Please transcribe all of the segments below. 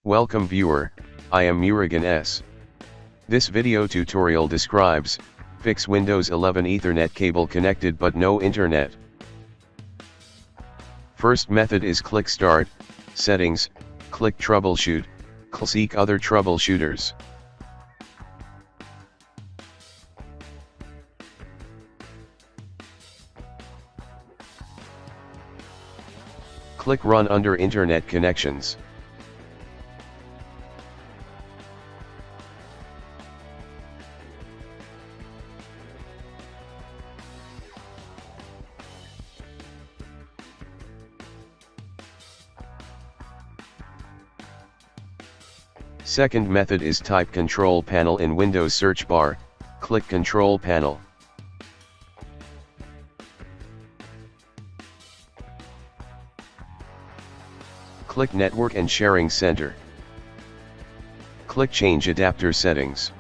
Welcome viewer, I am Murugan S. This video tutorial describes, fix Windows 11 Ethernet cable connected but no internet. First method is click Start, Settings, click Troubleshoot, seek other troubleshooters. Click Run under Internet Connections. Second method is type Control Panel in Windows search bar, click Control Panel. Click Network and Sharing Center. Click Change Adapter Settings.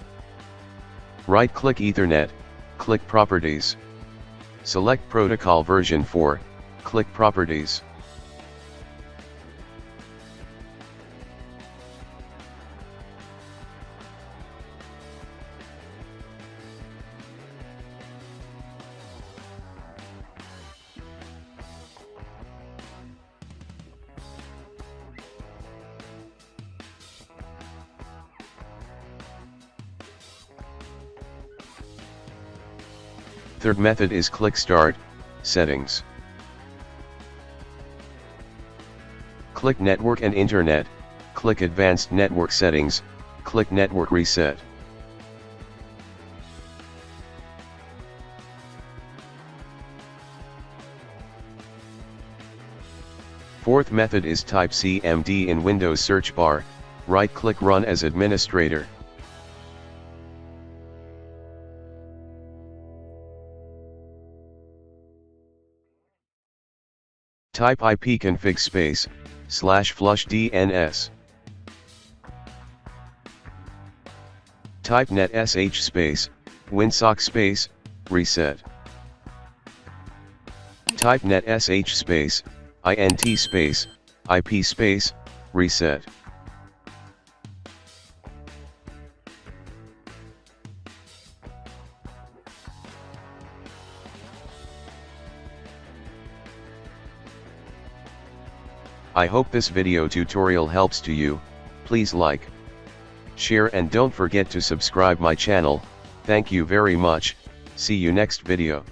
Right-click Ethernet, click Properties. Select Protocol Version 4, click Properties. Third method is click Start, Settings. Click Network and Internet, click Advanced Network Settings, click Network Reset. Fourth method is type CMD in Windows search bar, right-click Run as Administrator. Type ipconfig space, /flush DNS. Type netsh space, winsock space, reset. Type netsh space, int space, ip space, reset. I hope this video tutorial helps to you. Please like, share and don't forget to subscribe my channel. Thank you very much. See you next video.